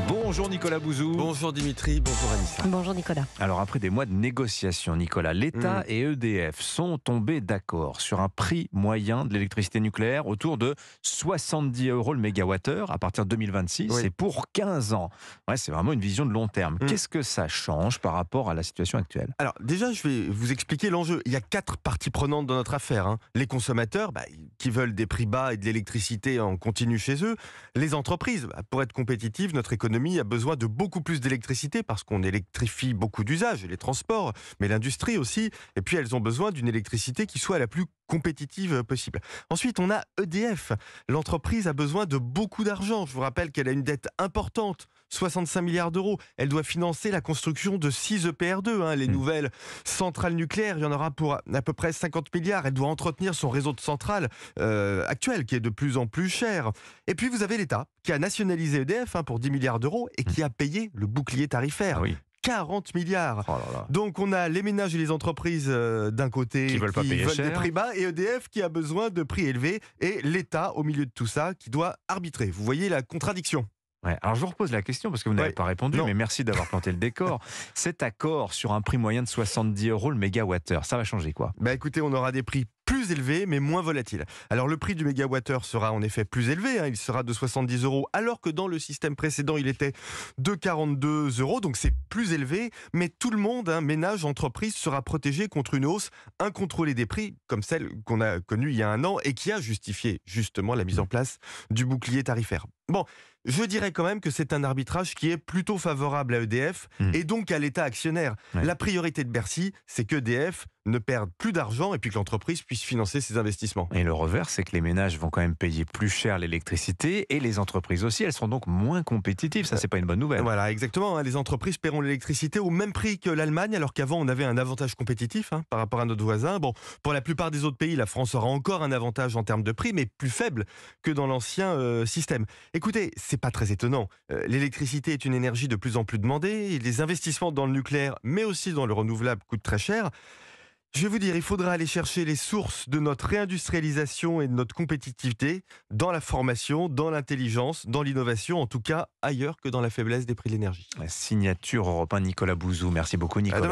Bonjour Nicolas Bouzou. Bonjour Dimitri, bonjour Anissa. Bonjour Nicolas. Alors après des mois de négociations, Nicolas, l'État et EDF sont tombés d'accord sur un prix moyen de l'électricité nucléaire autour de 70 € le mégawattheure à partir de 2026. Oui. C'est pour 15 ans. Ouais, c'est vraiment une vision de long terme. Qu'est-ce que ça change par rapport à la situation actuelle? Alors déjà, je vais vous expliquer l'enjeu. Il y a 4 parties prenantes dans notre affaire. Les consommateurs, qui veulent des prix bas et de l'électricité en continu chez eux. Les entreprises, pour être compétitives, notre économie a besoin de beaucoup plus d'électricité parce qu'on électrifie beaucoup d'usages, les transports, mais l'industrie aussi. Et puis elles ont besoin d'une électricité qui soit la plus compétitive possible. Ensuite, on a EDF. L'entreprise a besoin de beaucoup d'argent. Je vous rappelle qu'elle a une dette importante, 65 milliards d'euros. Elle doit financer la construction de 6 EPR2, les nouvelles centrales nucléaires. Il y en aura pour à peu près 50 milliards. Elle doit entretenir son réseau de centrales actuel, qui est de plus en plus cher. Et puis, vous avez l'État, qui a nationalisé EDF pour 10 milliards d'euros et qui a payé le bouclier tarifaire. Ah oui. 40 milliards. Oh là là. Donc on a les ménages et les entreprises d'un côté Qui veulent pas payer cher. des prix bas et EDF qui a besoin de prix élevés et l'État au milieu de tout ça qui doit arbitrer. Vous voyez la contradiction. Ouais, alors je vous repose la question parce que vous n'avez pas répondu, Non. mais merci d'avoir planté le décor. Cet accord sur un prix moyen de 70 € le mégawattheure, ça va changer quoi? Écoutez, on aura des prix plus élevés mais moins volatiles. Alors le prix du mégawattheure sera en effet plus élevé, il sera de 70 € alors que dans le système précédent il était de 42 €, donc c'est plus élevé, mais tout le monde, ménage, entreprise, sera protégé contre une hausse incontrôlée des prix comme celle qu'on a connue il y a un an et qui a justifié justement la mise en place du bouclier tarifaire. Bon, je dirais quand même que c'est un arbitrage qui est plutôt favorable à EDF et donc à l'État actionnaire. Ouais. La priorité de Bercy, c'est qu'EDF ne perde plus d'argent et puis que l'entreprise puisse financer ses investissements. Et le revers, c'est que les ménages vont quand même payer plus cher l'électricité et les entreprises aussi, elles seront donc moins compétitives. Ça, c'est pas une bonne nouvelle. Voilà, exactement. Les entreprises paieront l'électricité au même prix que l'Allemagne, alors qu'avant, on avait un avantage compétitif par rapport à notre voisin. Bon, pour la plupart des autres pays, la France aura encore un avantage en termes de prix, mais plus faible que dans l'ancien système. Écoutez, c'est pas très étonnant. L'électricité est une énergie de plus en plus demandée. Et les investissements dans le nucléaire, mais aussi dans le renouvelable, coûtent très cher. Je vais vous dire, il faudra aller chercher les sources de notre réindustrialisation et de notre compétitivité dans la formation, dans l'intelligence, dans l'innovation, en tout cas ailleurs que dans la faiblesse des prix de l'énergie. La signature Europe 1, Nicolas Bouzou. Merci beaucoup À Nicolas. demain.